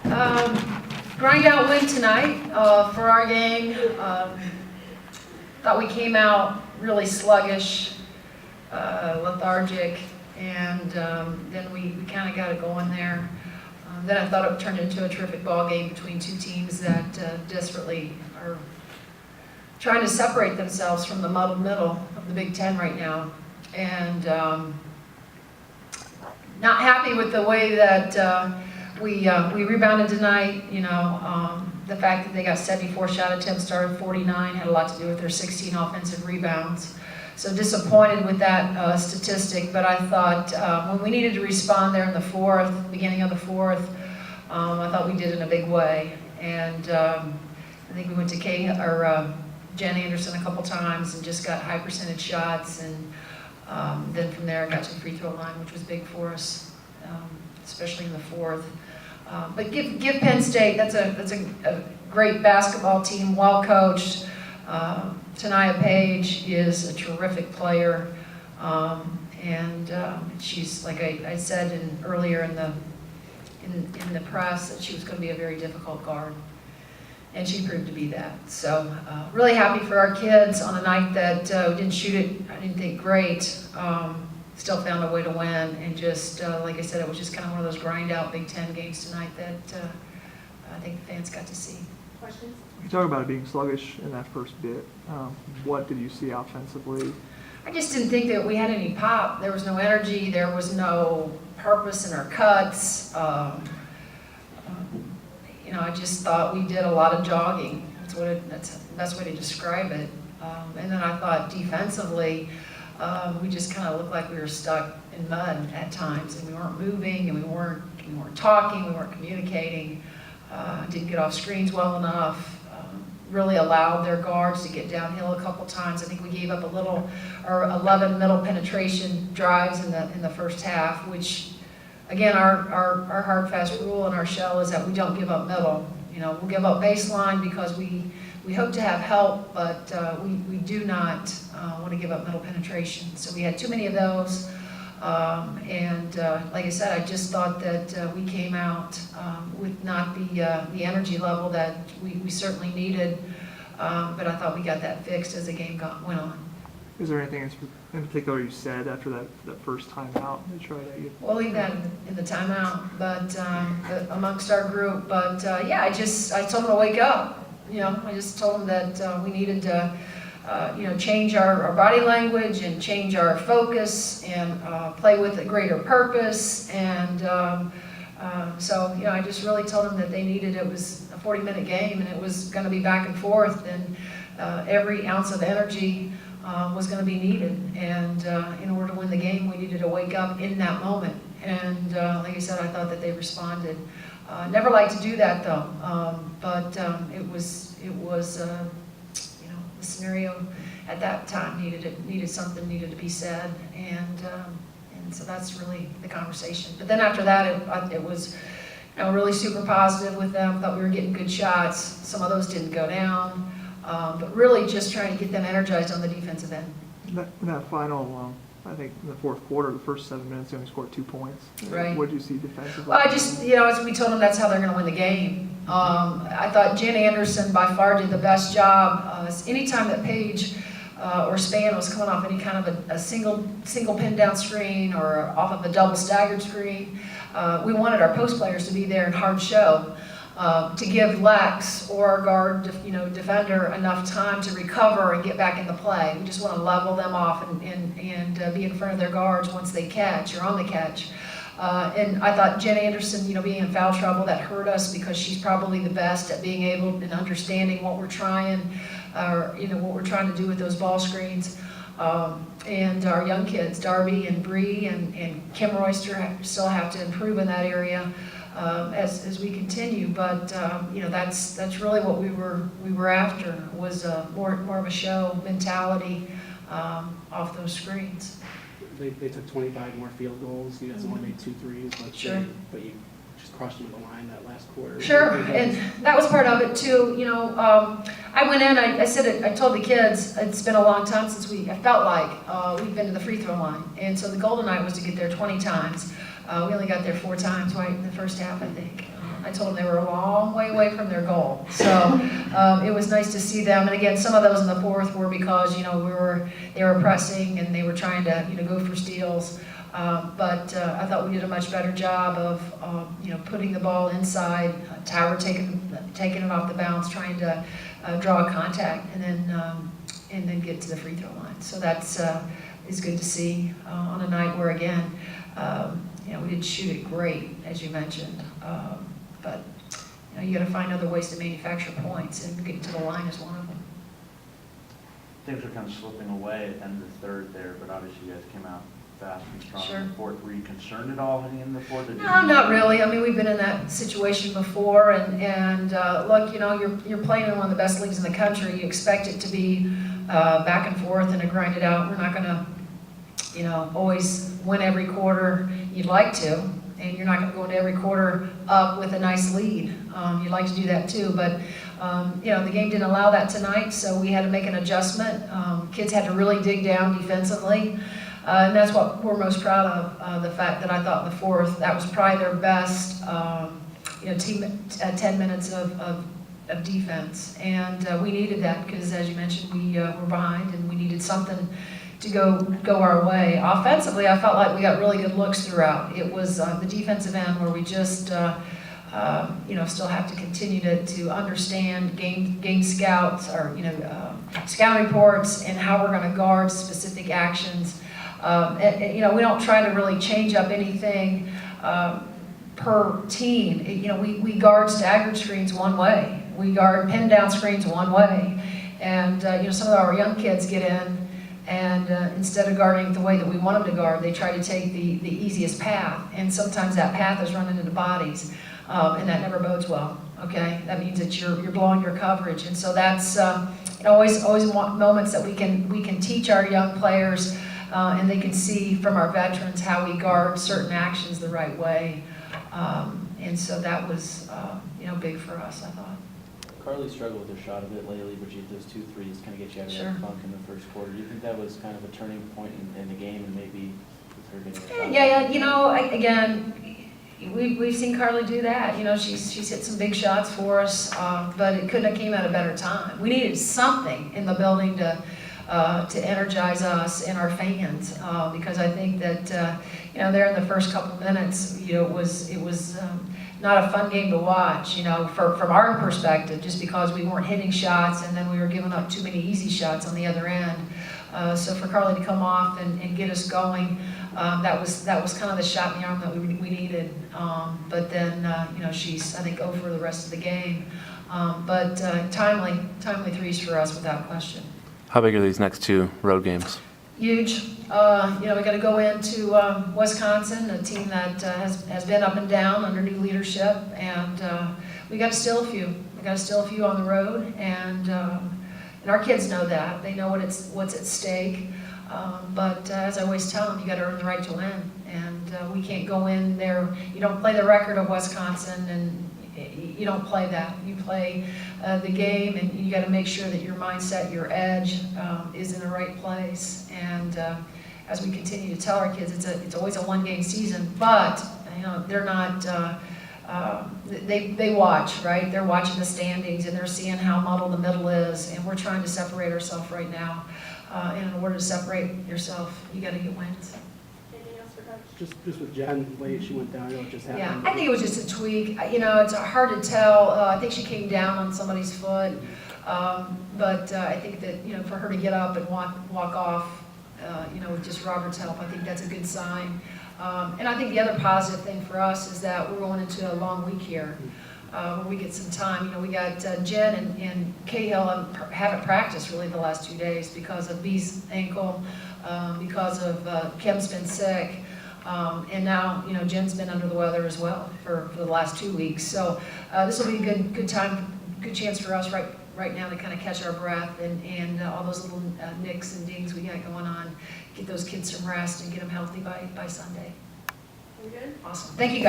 Grind out win tonight for our game. Thought we came out really sluggish, lethargic, and then we kind of got it going there. Then I thought it turned into a terrific ball game between two teams that desperately are trying to separate themselves from the muddled middle of the Big Ten right now. And not happy with the way that we rebounded tonight. You know, the fact that they got 74 shot attempts, started 49, had a lot to do with their 16 offensive rebounds. So disappointed with that statistic, but I thought when we needed to respond there in the fourth, beginning of the fourth, I thought we did in a big way. And I think we went to Jen Anderson a couple times and just got high percentage shots, and then from there got to the free throw line, which was big for us, especially in the fourth. But give Penn State, that's a great basketball team, well coached. Tania Page is a terrific player, and she's, like I said earlier in the press, that she was going to be a very difficult guard, and she proved to be that. So really happy for our kids on a night that we didn't shoot it, I didn't think great, still found a way to win, and just like I said, it was just kind of one of those grind out Big Ten games tonight that I think the fans got to see. Questions? You talk about it being sluggish in that first bit. What did you see offensively? I just didn't think that we had any pop. There was no energy. There was no purpose in our cuts. You know, I just thought we did a lot of jogging. That's the best way to describe it. And then I thought defensively, we just kind of looked like we were stuck in mud at times, and we weren't moving, and we weren't talking, we weren't communicating. Didn't get off screens well enough. Really allowed their guards to get downhill a couple times. I think we gave up 11 middle penetration drives in the first half, which, again, our hard fast rule in our shell is that we don't give up middle. You know, we'll give up baseline because we hope to have help, but we do not want to give up middle penetration. So we had too many of those. Like I said, I just thought that we came out with not the energy level that we certainly needed, but I thought we got that fixed as the game went on. Is there anything in particular you said after that first timeout to try to? We'll leave that in the timeout, but amongst our group. But yeah, I told them to wake up. You know, I just told them that we needed to. Change our body language and change our focus and play with a greater purpose. And so, I just really told them that they needed, it was a 40-minute game and it was going to be back and forth, and every ounce of energy was going to be needed. And in order to win the game, we needed to wake up in that moment. And like I said, I thought that they responded. Never liked to do that though, but it was the scenario at that time needed to be said, and so that's really the conversation. But then after that, it was really super positive with them. Thought we were getting good shots. Some of those didn't go down, but really just trying to get them energized on the defensive end. That final, I think in the fourth quarter, the first 7 minutes, they only scored 2 points. Right. What did you see defensively? Well, I just, as we told them, that's how they're going to win the game. I thought Jen Anderson by far did the best job. Anytime that Page or Span was coming off any kind of a single pin down screen or off of a double staggered screen, we wanted our post players to be there in hard show to give Lex or our guard, defender enough time to recover and get back into play. We just want to level them off and be in front of their guards once they catch or on the catch. And I thought Jen Anderson, being in foul trouble, that hurt us because she's probably the best at being able and understanding what we're trying, what we're trying to do with those ball screens. And our young kids, Darby and Bree and Kim Royster, still have to improve in that area as we continue. But that's really what we were after, was more of a show mentality off those screens. They took 25 more field goals. You guys only made 2 threes, but sure. But you just crushed them at the line that last quarter. Sure, and that was part of it too. I went in. I told the kids it's been a long time since I felt like we've been to the free throw line, and so the goal tonight was to get there 20 times. We only got there 4 times, right, in the first half, I think. I told them they were a long way away from their goal. So it was nice to see them. And again, some of those in the fourth were because, you know, they were pressing and they were trying to, you know, go for steals. But I thought we did a much better job of, you know, putting the ball inside, Tower taking it off the bounce, trying to draw a contact, and then get to the free throw line. So that's is good to see on a night where, again, you know, we didn't shoot it great, as you mentioned, but you know, you got to find other ways to manufacture points, and getting to the line is one of them. Things were kind of slipping away at the end of the third there, but obviously you guys came out fast and strong Sure. in the fourth. Were you concerned at all heading in the fourth? No, not really. I mean, we've been in that situation before, and look, you know, you're playing in one of the best leagues in the country. You expect it to be back and forth and to grind it out. We're not going to, you know, always win every quarter. You'd like to, and you're not going to go into every quarter up with a nice lead. You'd like to do that too, but you know, the game didn't allow that tonight, so we had to make an adjustment. Kids had to really dig down defensively. And that's what we're most proud of, the fact that I thought in the fourth, that was probably their best, you know, 10 minutes of defense. And we needed that because, as you mentioned, we were behind and we needed something to go our way. Offensively, I felt like we got really good looks throughout. It was the defensive end where we just, you know, still have to continue to understand game scouts or, you know, scout reports and how we're going to guard specific actions. You know, we don't try to really change up anything per team. You know, we guard staggered screens one way. We guard pin down screens one way. And, you know, some of our young kids get in and instead of guarding the way that we want them to guard, they try to take the easiest path. And sometimes that path is running into bodies. And that never bodes well, okay? That means that you're blowing your coverage. And so that's you know, always moments that we can teach our young players and they can see from our veterans how we guard certain actions the right way. And so that was, you know, big for us, I thought. Carly struggled with her shot a bit lately, but those 2 threes kind of get you out of Sure. that funk in the first quarter. Do you think that was kind of a turning point in the game, and maybe with her getting a shot? Yeah, you know, again, we've seen Carly do that. You know, she's hit some big shots for us, but it couldn't have came at a better time. We needed something in the building to energize us and our fans, because I think that you know, there in the first couple minutes, you know, it was not a fun game to watch, you know, from our perspective, just because we weren't hitting shots and then we were giving up too many easy shots on the other end. So for Carly to come off and get us going, that was kind of the shot in the arm that we needed. But then you know, she's, I think, over the rest of the game. But timely threes for us without question. How big are these next 2 road games? Huge. You know, we got to go into Wisconsin, a team that has been up and down under new leadership, and we got to steal a few. We got to steal a few on the road, and our kids know that. They know what's at stake. But as I always tell them, you got to earn the right to win, and we can't go in there. You don't play the record of Wisconsin, and you don't play that. You play the game, and you got to make sure that your mindset, your edge, is in the right place. And as we continue to tell our kids, it's always a one-game season, but you know, they're not. They watch, right? They're watching the standings and they're seeing how muddled the middle is, and we're trying to separate ourselves right now. And in order to separate yourself, you got to get wins. Just with Jen, the way she went down, you know, it just happened. Yeah, I think it was just a tweak. You know, it's hard to tell. I think she came down on somebody's foot, but I think that, you know, for her to get up and walk off, you know, with just Robert's help, I think that's a good sign. And I think the other positive thing for us is that we're going into a long week here, where we get some time. You know, we got Jen and Cahill haven't practiced really the last 2 days because of B's ankle, because of Kim's been sick. And now, you know, Jen's been under the weather as well for the last 2 weeks. So this will be a good time, good chance for us right now to kind of catch our breath and all those little nicks and dings we got going on. Get those kids some rest and get them healthy by Sunday. We good? Awesome. Thank you, guys.